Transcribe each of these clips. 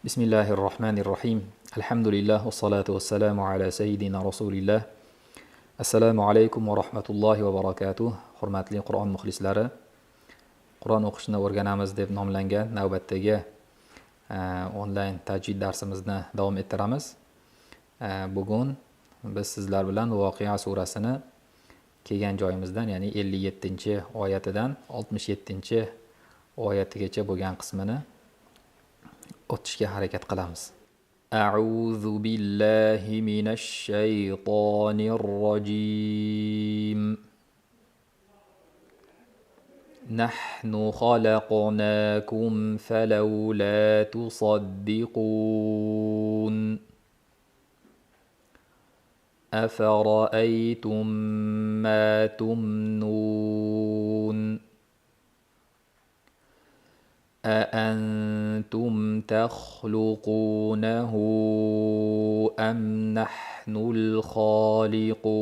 بسم الله الرحمن الرحيم الحمد لله والصلاة والسلام على سيدنا رسول الله السلام عليكم ورحمة الله وبركاته hurmatli Qur'on muxlislari Qur'on o'qishni o'rganamiz deb nomlangan navbatdagi onlayn tajvid darsimizni davom ettiramiz. Bugun biz sizlar bilan Voqea surasini kelgan joyimizdan, ya'ni 57-oyatidan 67-oyatigacha bo'lgan qismini o'tishga harakat qilamiz. A'udhu billahi minash shaytonir rojim. Nahnu khalaqnakum falawla tusaddiqun. أفرأيتم ما تمنون أأنتم تخلقونه أم نحن الخالقون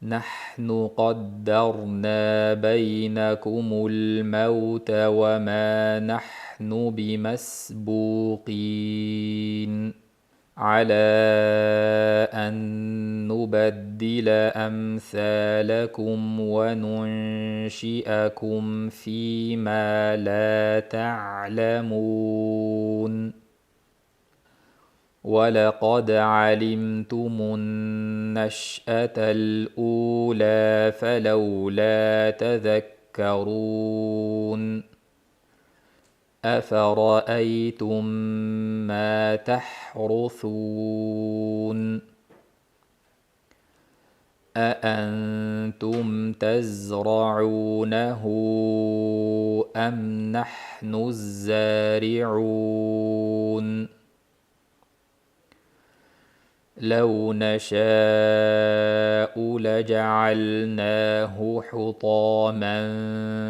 نحن قدرنا بينكم الموت وما نحن بمسبوقين على أن نبدل أمثالكم وننشئكم فيما لا تعلمون ولقد علمتم النشأة الأولى فلولا تذكرون أفرأيتم ما تحرثون أأنتم تزرعونه أم نحن الزارعون لو نشاء لجعلناه حطاما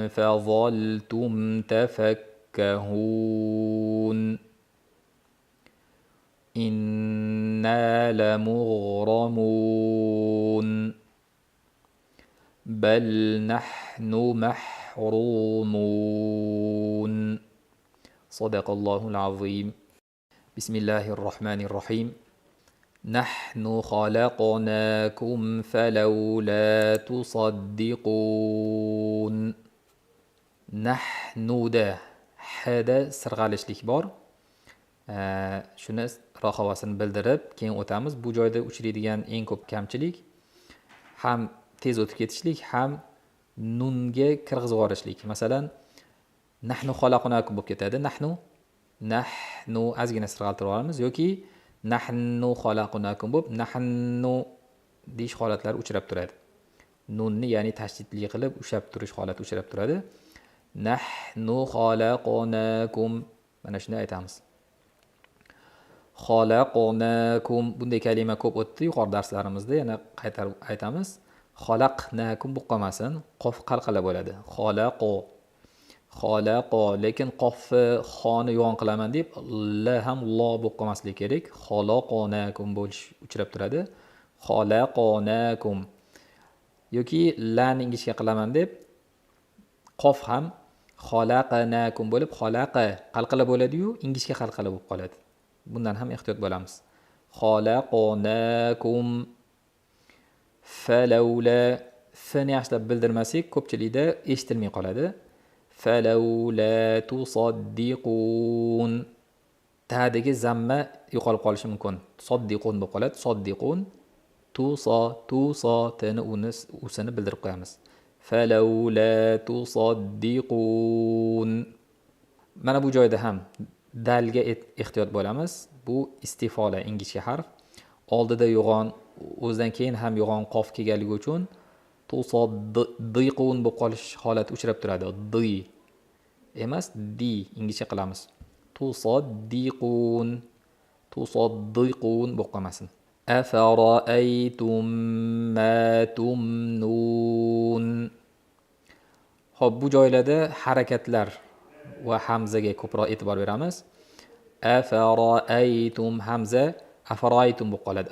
فظلتم تفكهون إنا لمغرمون بل نحن محرومون صدق الله العظيم. بسم الله الرحمن الرحيم. نحن خلقناكم فلولا تصدقون. نحنuda hda sirg'alishlik bor. Shuni roqavasini bildirib keyin o'tamiz. Bu joyda uchraydigan eng ko'p kamchilik ham tez o'tib ketishlik, ham nunga kirg'izib yuborishlik. Masalan, nahnu xalaqnakum bo'lib ketadi. Nahnu ozgina sirg'altirib olamiz yoki nahnu xalaqnakum bo'lib nahnu deyish holatlari uchrab turadi. Nunni ya'ni tashdidli qilib ushlab turish holati uchrab turadi. Nahnu xalaqnakum, mana shuni aytamiz. Xalaqnakum, bunday kalima ko'p o'tdi yuqori darslarimizda, yana qaytarib aytamiz. Xalaqnakum bu qolmasin, qof qalqala bo'ladi. Xalaqo, lekin qofni xoni yo'g'on qilaman deb la ham lo bo'lib qolmasligi kerak. Xalaqnakum bo'lish uchrab turadi. Xalaqnakum yoki lani ingichka qilaman deb qof ham xalaqnakum bo'lib xalaqa qalqala bo'ladi-yu, ingichka qalqala bo'lib qoladi. Bundan ham ehtiyot bo'lamiz. Xalaqnakum falawla, fni yaxshilab bildirmasak ko'pchilikda eshitilmay qoladi. Falawla tusaddiqun, ta'dagi zamma yo'qolib qolishi mumkin. Tusaddiqun bo'lib qoladi. Saddiqun, tusa tini usini bildirib qo'yamiz. Falawla tusaddiqun. Mana bu joyda ham dalga ehtiyot bo'lamiz. Bu istifola ingichka harf. Oldida yo'g'on, o'zidan keyin ham yo'g'on qof kelganligi uchun tusaddiqun bo'lib qolish holati uchrab turadi. Di emas, di ingichka qilamiz. Tusaddiqun bo'lib qolmasin. Afara'aytum ma tumnun. Xo'p, bu joylarda harakatlar va hamzaga ko'proq e'tibor beramiz. Afara'aytum, hamza afara'aytum bo'lib qoladi.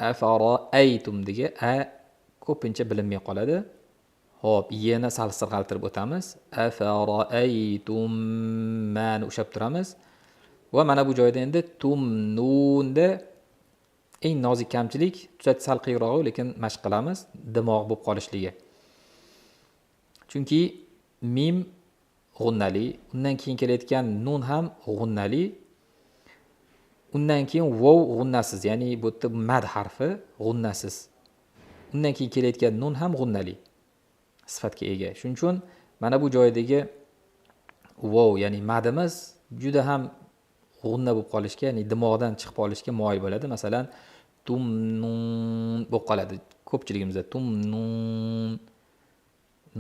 Afara'aytum dega a ko'pincha bilinmay qoladi. Hop, yeni sal sirg'altirib o'tamiz. Afara'aytum mani ushlab turamiz. Va mana bu joyda endi tumnunda eng nozik kamchilik, tuzat sal qiyinroq, lekin mashq qilamiz, dimoq bo'lib qolishligi. Chunki mim g'unnali, undan keyin kelayotgan nun ham g'unnali. Undan keyin vov g'unnasiz, ya'ni bu yerda mad harfi g'unnasiz. Undan keyin kelayotgan nun ham g'unnali sifatga ega. Shuning uchun mana bu joydagi vov, ya'ni madimiz juda ham g'unna bo'lib qolishga, ya'ni dimoqdan chiqib qolishga moyil bo'ladi. Masalan, tumnun bo'lib qoladi. Ko'pchiligimizda tumnun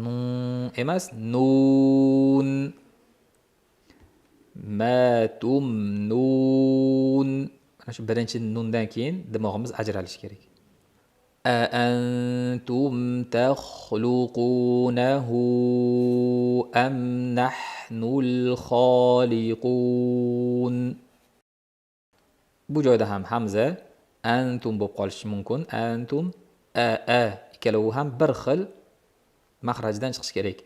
nun emas, nun. Ma tumnun. Mana shu birinchi nundan keyin dimog'imiz ajralishi kerak. أأنتم تخلقونه أم نحن الخالقون. Bu joyda ham hamza antum bo'lib qolishi mumkin. Antum ikkalovi ham bir xil maxrajdan chiqishi kerak.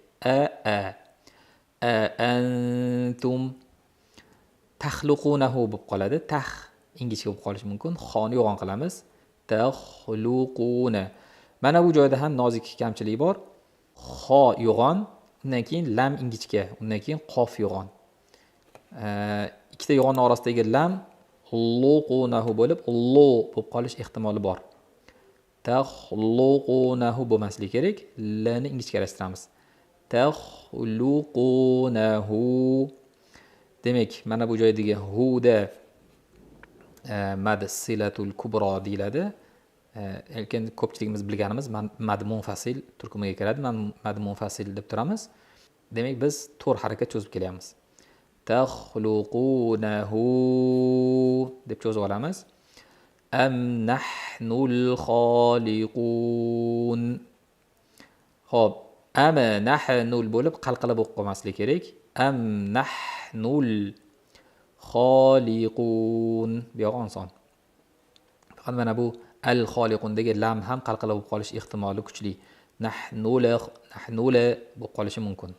Antum taxluqunahu bo'lib qoladi. Tax ingichka bo'lib qolishi mumkin. Xoni yo'g'on qilamiz. Taxluquna. Mana bu joyda ham nozik kamchilik bor. Xo yo'g'on, undan keyin lam ingichka, undan keyin qof yo'g'on. Ikkita yo'g'onning orasidagi lam luqunahu bo'lib, lo bo'lib qolish ehtimoli bor. Taxluqunahu bo'lmasligi kerak. Lni ingichkalashtiramiz. Taxluqunahu. Demak, mana bu joydagi huda mad silatul kubro deyiladi. Lekin ko'pchiligimiz bilganimiz mad munfasil turkumiga kiradi. Mad munfasil deb turamiz. Demak, biz 4 harakat cho'zib kelyapmiz. Taxluqunahu deb cho'zib olamiz. Am nahnul xoliqun. Xo'p, am nahnul bo'lib qalqala bo'lib qolmasligi kerak. Am nahnul xoliqun. Bu yoq oson. Faqat mana bu al xoliqundagi lam ham qalqala bo'lib qolish ehtimoli kuchli. Nahnula bo'lib qolishi mumkin.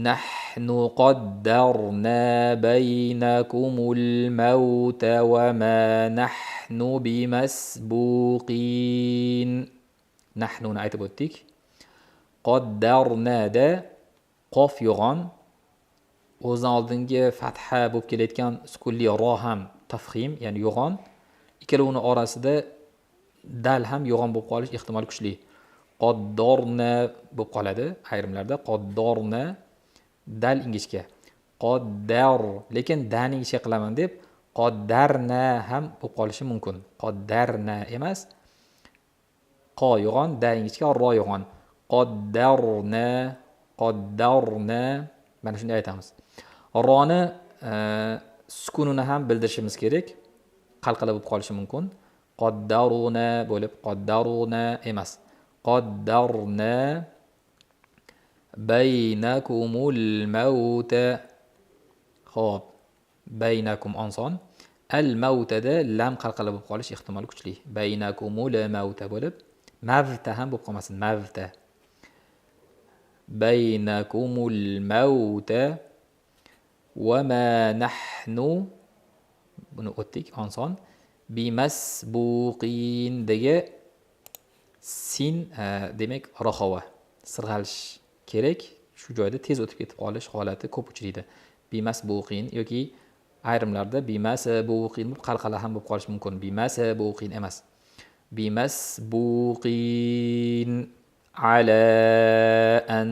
Nahnu qaddarna baynakumul mauta wa ma nahnu bimasbuqin. Nahnuni aytib o'tdik. Qaddarnada qof yo'g'on, o'zidan oldingi fatha bo'lib kelayotgan sukunli ro ham tafxim, ya'ni yo'g'on. Ikkalovining orasida dal ham yo'g'on bo'lib qolish ehtimoli kuchli. Qaddorna bo'lib qoladi ayrimlarda. Qaddorna dal ingichka. Qaddar, lekin dani ingichka qilaman deb qaddarna ham bo'lib qolishi mumkin. Qaddarna emas. Qa yo'g'on, da ingichka, ro yo'g'on. Qaddarna. Mana shunday aytamiz. Roni sukunini ham bildirishimiz kerak. Qalqala bo'lib qolishi mumkin. Qaddaruna bo'lib qaddaruna emas. Qaddarna baynakumul mauta. Xo'p, baynakum oson. Al mautada lam qalqala bo'lib qolish ehtimoli kuchli. Baynakumul mauta bo'lib mavta ham bo'lib qolmasin. Mavta. Baynakumul mauta wa ma nahnu, buni o'tdik oson. Bimasbuqin dega sin demak rohova sirg'alish kerak. Shu joyda tez o'tib ketib qolish holati ko'p uchraydi. Bimasbuqin yoki ayrimlarda bimasbuqin qalqala ham bo'lib qolish mumkin. Bimasbuqin emas. Bimasbuqin ala an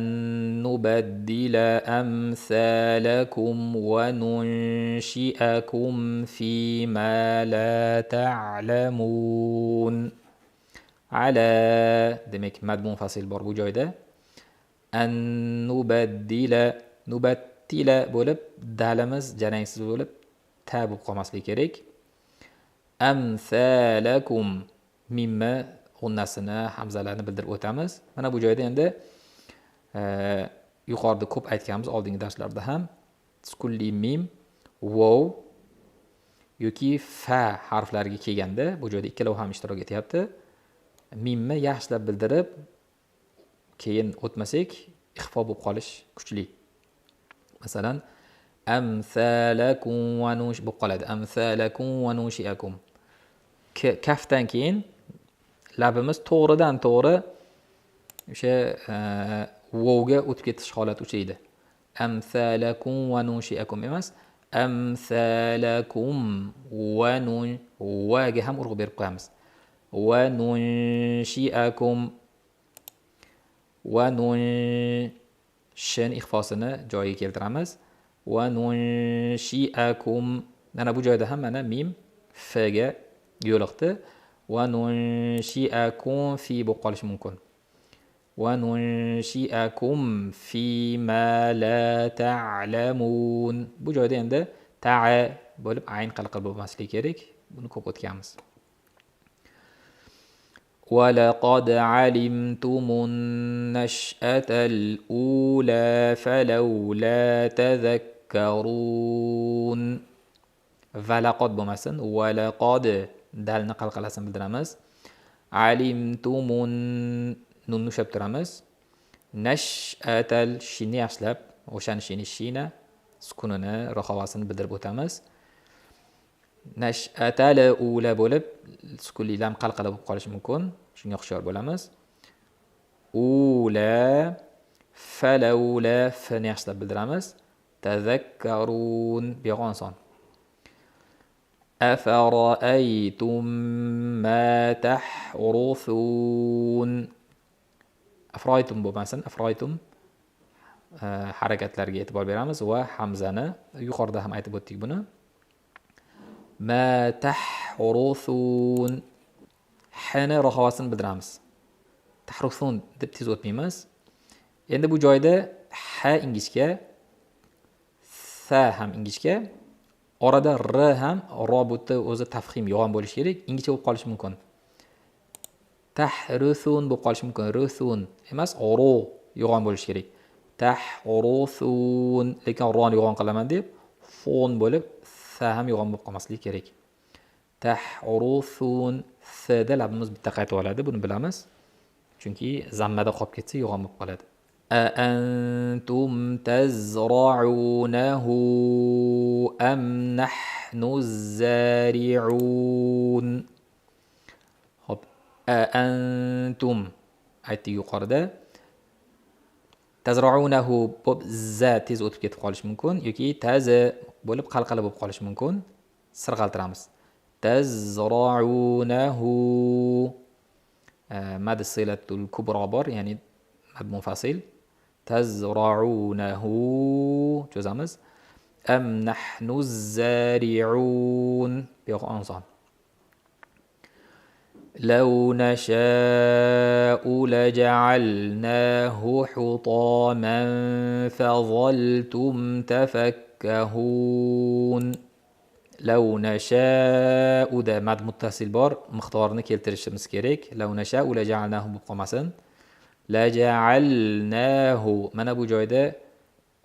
nubaddila amsalakum wa nunshi'akum fi ma la ta'lamun. Ala demak mad munfasil bor bu joyda. An nubaddila bo'lib dalimiz jarangsiz bo'lib ta bo'lib qolmasligi kerak. Amsalakum mimma g'unnasini, hamzalarni bildirib o'tamiz. Mana bu joyda endi yuqorida ko'p aytganmiz oldingi darslarda ham sukunli mim, vov yoki fa harflariga kelganda bu joyda ikkalovi ham ishtirok etyapti. Mimni yaxshilab bildirib keyin o'tmasak ixfa bo'lib qolish kuchli. Masalan, amsalakum va nush bo'lib qoladi. Amsalakum va nushiakum. Kafdan keyin labimiz to'g'ridan to'g'ri o'sha vovga o'tib ketish holati uchraydi. Amsalakum va nushiakum emas, amsalakum va nun vaga ham urg'u berib qo'yamiz. Va nunshiakum va nun shin ixfosini joyiga keltiramiz. Va nunshiakum, mana bu joyda ham mana mim f ga yo'liqdi. Va nunshiakum fi bo'lib qolishi mumkin. Va nunshiakum fi ma la ta'lamun. Bu joyda endi ta'a bo'lib ayn qalqal bo'lmasligi kerak. Buni ko'p o'tganmiz. وَلَقَدْ عَلِمْتُمُ النَّشْأَةَ الْأُولَى فَلَوْلَا تَذَكَّرُونَ. وَلَقَدْ bo'lmasin, وَلَقَدْ dalni qalqalasini bildiramiz. Alimtumun nunni ushlab turamiz. Nash'atal shinni yaxshilab, o'shani shina sukunini, ro'xavasini bildirib o'tamiz. Nash'atal ula bo'lib sukunli lam qalqala bo'lib qolishi mumkin. Shunga hushyor bo'lamiz. Ula falawla fni yaxshilab bildiramiz. Tazakkarun bu yoq oson. Afara'aytum ma tahruthun. Afroytum bo'lmasin, afroytum harakatlarga e'tibor beramiz va hamzani yuqorida ham aytib o'tdik buni. Ma tahruthun hni ro'xavasini bildiramiz. Tahruthun deb tez o'tmaymiz. Endi bu joyda ha ingichka, sa ham ingichka, orada r ham robutda o'zi tafxim yo'g'on bo'lishi kerak, ingichka bo'lib qolishi mumkin. Tahruthun bo'lib qolishi mumkin, ruthun emas, ro yo'g'on bo'lishi kerak. Tahruthun, lekin roni yo'g'on qilaman deb fon bo'lib sa ham yo'g'on bo'lib qolmasligi kerak. Tahruthun da labimiz bitta qaytib oladi, buni bilamiz. Chunki zammada qolib ketsa yo'g'on bo'lib qoladi. أأنتم تزرعونه أم نحن الزارعون. Hop, أأنتم aytdik yuqorida. Tazra'unahu bo'lib za tez o'tib ketib qolish mumkin yoki taza bo'lib qalqala bo'lib qolish mumkin. Sirg'altiramiz. Tazra'unahu mad silatul kubra bor, ya'ni mad munfasil. Tazra'unahu cho'zamiz. Am nahnu zari'un bu yoq oson. Law nasha'u laja'alnahu hutaman fadhaltum tafakkahun. Law nasha'u da mad muttasil bor, miqdorini keltirishimiz kerak. Law nasha'u laja'alnahu bo'lib qolmasin. Laja'alnahu mana bu joyda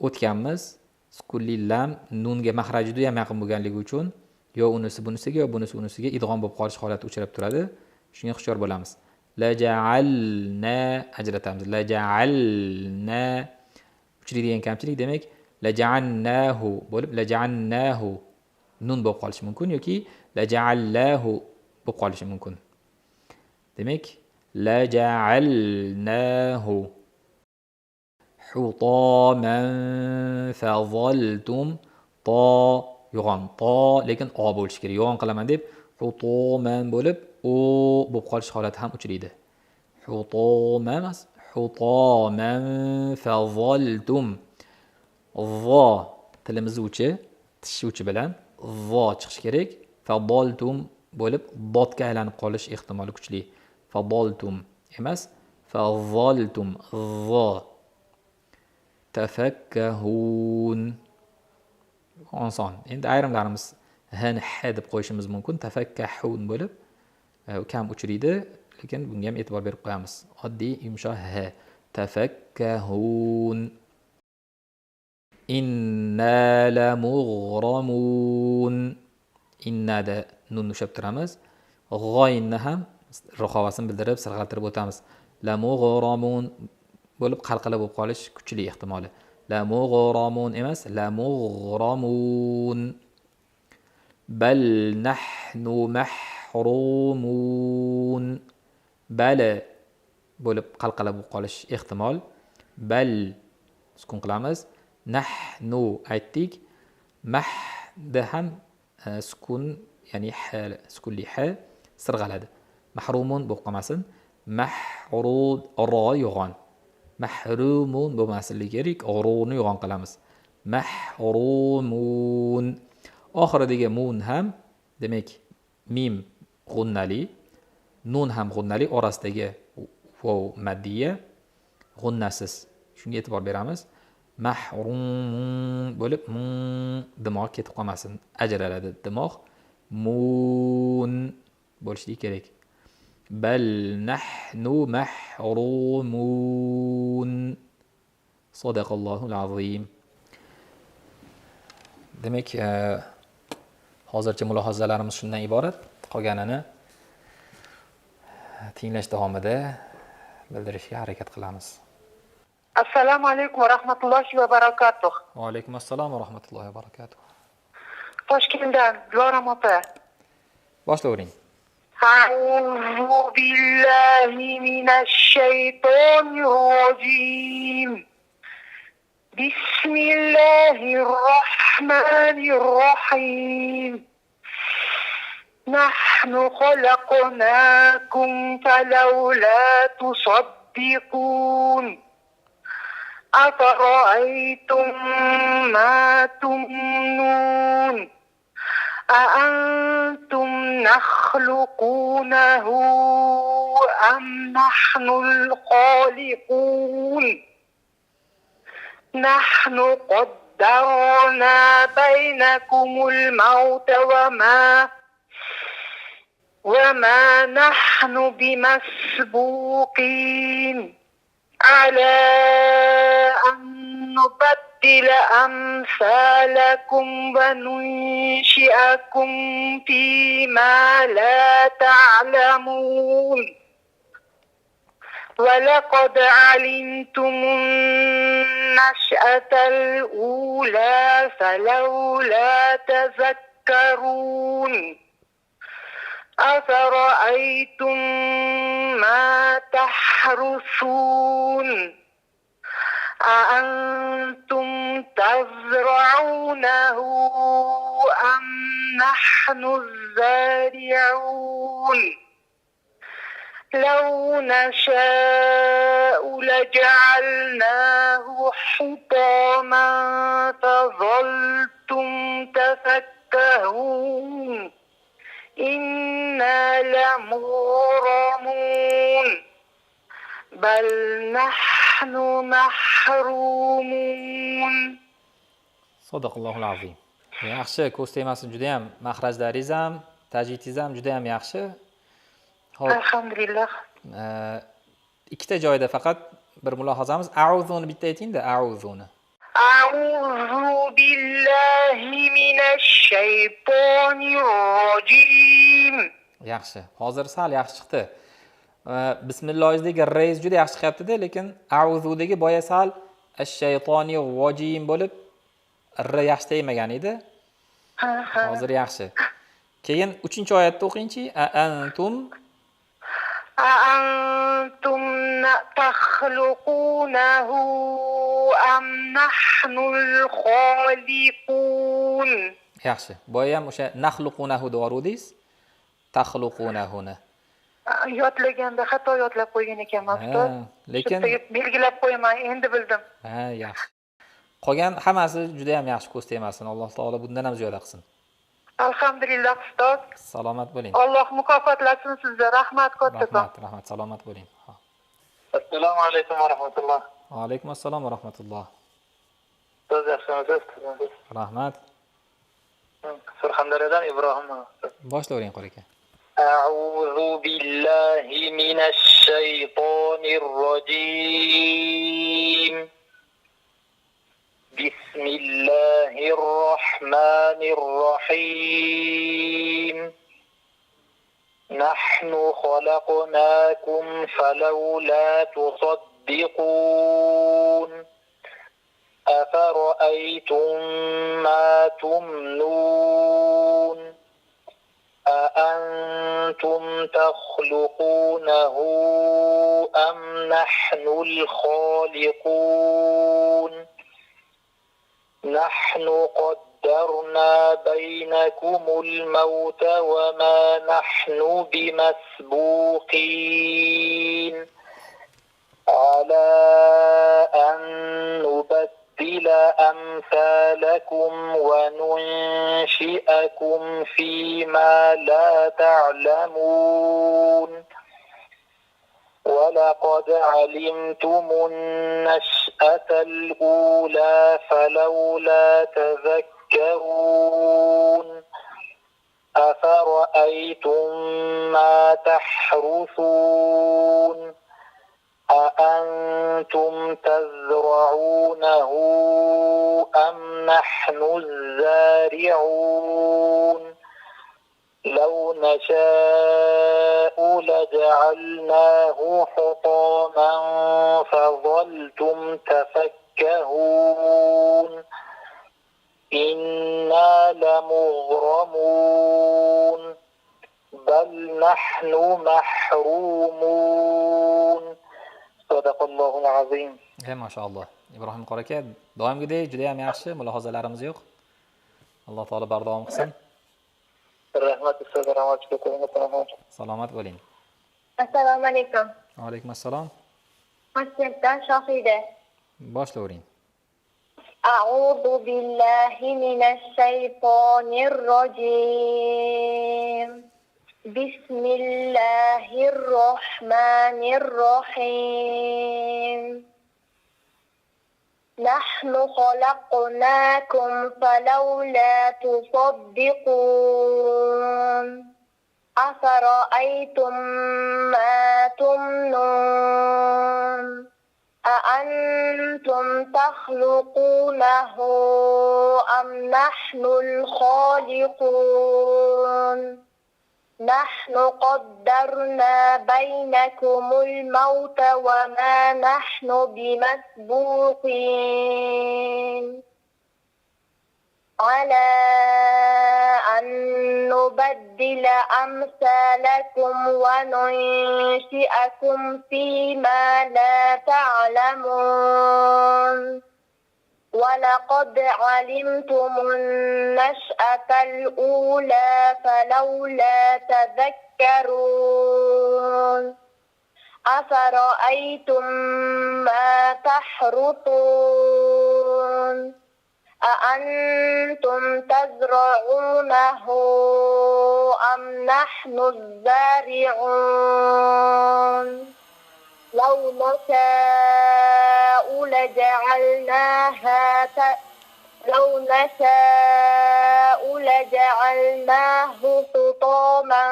o'tganmiz. Sukunli lam nunga mahraji juda ham yaqin bo'lganligi uchun yo unisi bunisiga yo bunisi unisiga idg'om bo'lib qolish holati uchrab turadi. Shunga hushyor bo'lamiz. Laja'alna ajratamiz. Laja'alna uchraydigan kamchilik demak laja'annahu bo'lib laja'annahu nun bo'lib qolishi mumkin yoki laja'allahu bo'lib qolishi mumkin. Demak laja'alnahu hutaman fadhaltum to yo'g'on to lekin o bo'lishi kerak. Yo'g'on qilaman deb hutaman bo'lib o bo'lib qolish holati ham uchraydi. Hutaman emas, hutaman fadhaltum. Vo tilimizni uchi, tish uchi bilan vo chiqish kerak. Fadhaltum bo'lib dotga aylanib qolish ehtimoli kuchli. Fadhaltum emas, fadhaltum vo. Tafakkahun oson. Endi ayrimlarimiz h ni h deb qo'yishimiz mumkin. Tafakkahun bo'lib kam uchraydi, lekin bunga ham e'tibor berib qo'yamiz. Oddiy yumshoq h. Tafakkahun. Inna lamughramun. Innada nun ushlab turamiz. G'oyinni ham ro'xavasini bildirib sirg'altirib o'tamiz. Lamughramun bo'lib qalqala bo'lib qolish kuchli ehtimoli. La mug'ramun emas, la mug'ramun. Bal nahnu mahrumun. Bala bo'lib qalqala bo'lib qolish ehtimol. Bal sukun qilamiz. Nahnu aytdik. Mahda ham sukun, ya'ni sukunli ha sirg'aladi. Mahrumun bo'lib qolmasin. Mahrud ro yo'g'on. Mahrumun bo'lmasligi kerak. Roni yo'g'on qilamiz. Mahrumun. Oxiridagi mun ham demak mim g'unnali, nun ham g'unnali, orasidagi vav maddiya g'unnasiz. Shunga e'tibor beramiz. Mahrum bo'lib dimoq ketib qolmasin, ajraladi dimoq. Mun bo'lishligi kerak. Bal nahnu mahrumun. Sadaqallohul azim. Demak, hozircha mulohazalarimiz shundan iborat. Qolganini tinglash davomida bildirishga harakat qilamiz. Assalomu alaykum va rahmatullohi va barakatuh. Va alaykum assalom va rahmatullohi va barakatuh. Toshkentdan Diloram opa. Boshlavering. A'udhu billahi minash shaytonir rojim. Bismillahir rahmanir rahim. Nahnu khalaqnakum falawla tusaddiqun. أفرأيتم ما تمنون أأنتم نخلقونه أم نحن الخالقون نحن قدرنا بينكم الموت وما نحن بمسبوقين على أن نبدل أمثالكم وننشئكم فيما لا تعلمون ولقد علمتم النشأة الأولى فلولا تذكرون أفرأيتم ما تحرثون أأنتم تزرعونه أم نحن الزارعون لو نشاء لجعلناه حطاما فظلتم تفكهون إنا لمغرمون بل نحن محرومون. Sadaqallohul azim. Yaxshi, ko'z temasi juda ham, mahrajlaringiz ham, tajvidingiz ham juda ham yaxshi. Alhamdulillah. Ikkita joyda faqat bir mulohazamiz. A'uzuni bitta ayting-da, a'uzuni. A'udhu billahi minash shaytonir rojim. Yaxshi. Hozir sal yaxshi chiqdi. Bismillohingizdagi reys juda yaxshi chiqyapti-da, lekin a'uzudagi boya sal ash-shaytonir rojim bo'lib r yaxshi tegmagan edi. Hozir yaxshi. Keyin 3-oyatda o'qingchi. Antum أأنتم تخلقونه أم نحن الخالقون. Yaxshi. Boya ham o'sha naxluqunahu degandingiz. Taxluqunahuni. Yodlaganda xato yodlab qo'ygan ekanman ustoz. Lekin belgilab qo'yaman, endi bildim. Yaxshi. Qolgan hammasi juda ham yaxshi ko'z temasin. Alloh taolo bundan ham ziyoda qilsin. Alhamdulillah ustoz. Salomat bo'ling. Alloh mukofotlasin sizga. Rahmat kattakon. Rahmat, salomat bo'ling. Assalomu alaykum va rahmatulloh. Va alaykum assalom va rahmatulloh. Ustoz yaxshimisiz? Rahmat. Surxondaryodan Ibrohim. Boshlavering qol aka. A'udhu billahi minash shaytonir rojim. بسم الله الرحمن الرحيم نحن خلقناكم فلولا تصدقون تصدقون أفرأيتم ما تمنون أأنتم تخلقونه أم نحن الخالقون نحن قدرنا بينكم الموت وما نحن بمسبوقين على أن نبدل أمثالكم وننشئكم فيما لا تعلمون ولقد علمتم النشأة الأولى فلولا تذكرون أفرأيتم ما تحرثون أأنتم تزرعونه أم نحن الزارعون لو نشاء لجعلناه حطاما فظلتم تفكهون إنا لمغرمون بل نحن محرومون صدق الله العظيم. Mashallah. Ibrohim qora aka, doimgidek juda ham yaxshi mulohazalarimiz yo'q. Alloh taolo bardavom qilsin. Rahmat ustoz, rahmat ko'ring. Salomat bo'ling. Assalomu alaykum. Va alaykum assalom. Toshkentdan Shohida. Boshlavering. A'udhu billahi minash shaytonir rojim. Bismillahir rohmanir rohim. نحن خلقناكم فلولا تصدقون أفرأيتم ما تمنون أأنتم تخلقونه أم نحن الخالقون نحن قدرنا بينكم الموت وما نحن بمسبوقين على أن نبدل أمثالكم وننشئكم فيما لا تعلمون ولقد علمتم النشأة الأولى فلولا تذكرون أفرأيتم ما تحرثون أأنتم تزرعونه أم نحن الزارعون لو نشاء لجعلناه حطاما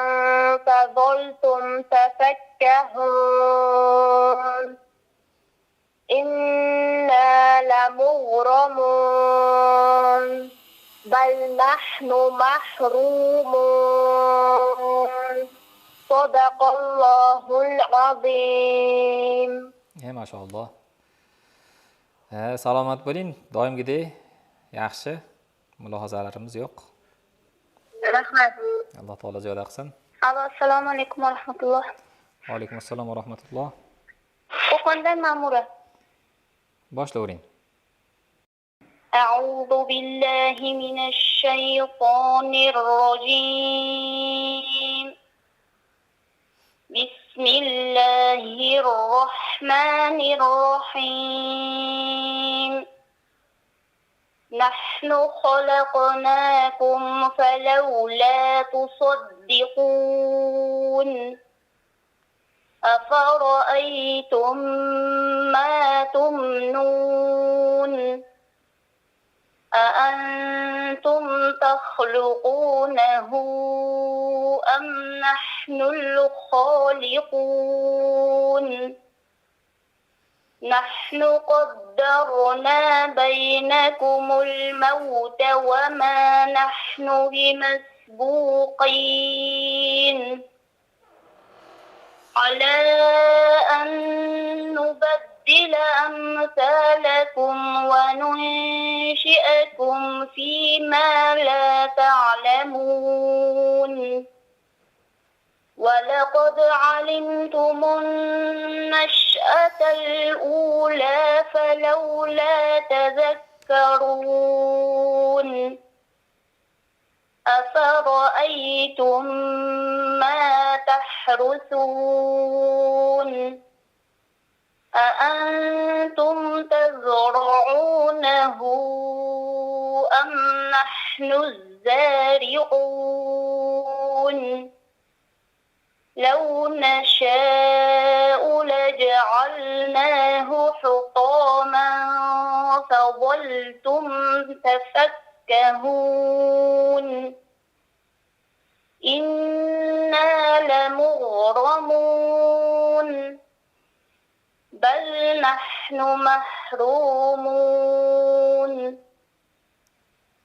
فظلتم تفكهون إنا لمغرمون بل نحن محرومون صدق الله العظيم. Mashallah. Salomat bo'ling. Doimgidek yaxshi mulohazalarimiz yo'q. Rahmat. Alloh taolo ziyoda qilsin. Assalomu alaykum va rahmatulloh. Va alaykum assalom va rahmatulloh. Qo'qondan Ma'mura. Boshlavering. أعوذ بالله من الشيطان الرجيم بسم الله الرحمن الرحيم نحن خلقناكم فلولا تصدقون أفرأيتم ما تمنون أأنتم تخلقونه أم نحن الخالقون نحن قدرنا بينكم الموت وما نحن بمسبوقين على أن نبدل لكم وننشئكم فيما لا تعلمون ولقد علمتم النشأة الأولى فلولا تذكرون أفرأيتم ما تحرثون أأنتم تزرعونه أم نحن الزارعون لو نشاء لجعلناه حطاما فظلتم تفكهون إنا لمغرمون بل نحن محرومون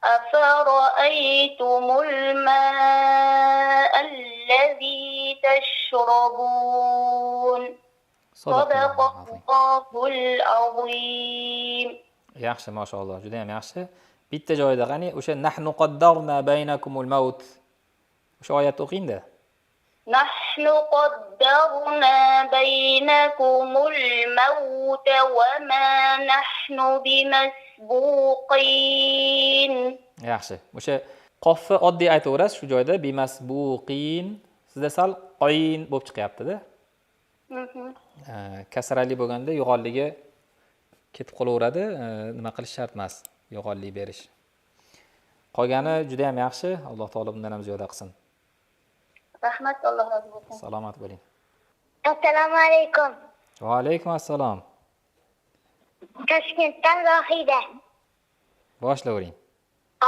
أفرأيتم الماء الذي تشربون صدق الله العظيم. Yaxshi, mashalloh, juda ham yaxshi. Bitta joyda qani o'sha nahnu qaddarna baynakumul maut. O'sha oyatni o'qing-da. نحن قدرنا بينكم الموت وما نحن بمسبوقين. Yaxshi. O'sha qofni oddiy aytaverasiz shu joyda bimasbuqin. Sizda sal qoyin bo'lib chiqyapti-da. Kasrali bo'lganda yo'g'onligi ketib qolaveradi, nima qilish shart emas, yo'g'onlik berish. Qolgani juda ham yaxshi. Alloh taolo bundan ham ziyoda qilsin. Rahmat, Alloh rozi bo'lsin. Salomat bo'ling. Assalomu alaykum. Va alaykum assalom. Toshkentdan Rohida. Boshlavering.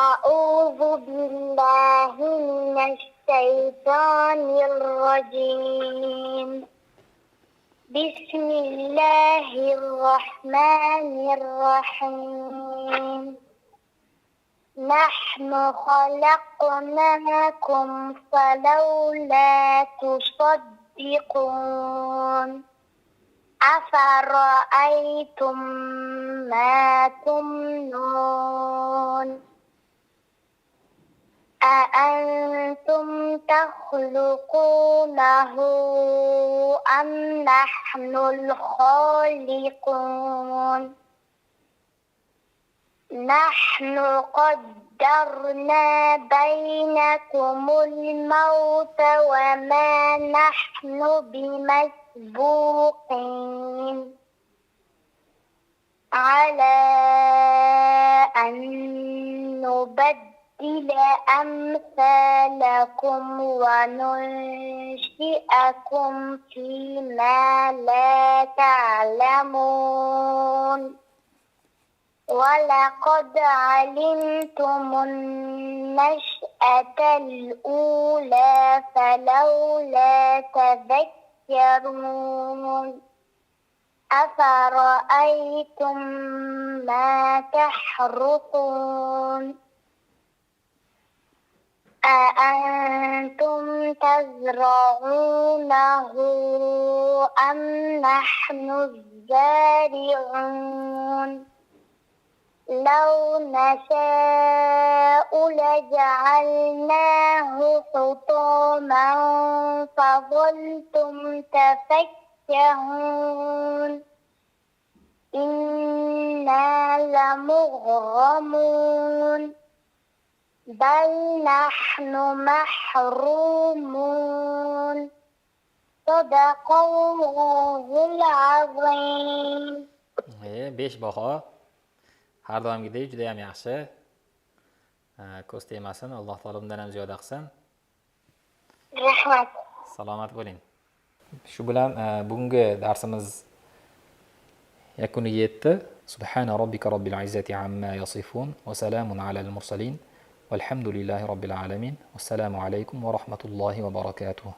A'udhu billahi minash shaytonir rojim. Bismillahir rahmanir rahim. نحن خلقناكم فلولا تصدقون أفرأيتم ما تمنون أأنتم تخلقونه أم نحن الخالقون نحن قدرنا بينكم الموت وما نحن بمسبوقين على أن نبدل أمثالكم وننشئكم فيما لا تعلمون ولقد علمتم النشأة الأولى فلولا تذكرون أفرأيتم ما تحرثون أأنتم تزرعونه أم نحن الزارعون لو نشاء لجعلناه حطاما فظلتم تفكهون إنا لمغرمون بل نحن محرومون صدق الله العظيم. 5 baho. Har doimgidek juda ham yaxshi. Ko'z tegmasin, Alloh taolo bundan ham ziyoda qilsin. Rahmat. Salomat bo'ling. Shu bilan bugungi darsimiz yakuniga yetdi. Subhana robbika robbil izzati amma yasifun va salamun alal mursalin. Valhamdulillahi robbil alamin. Vassalamu alaykum va rahmatullohi va barakatuh.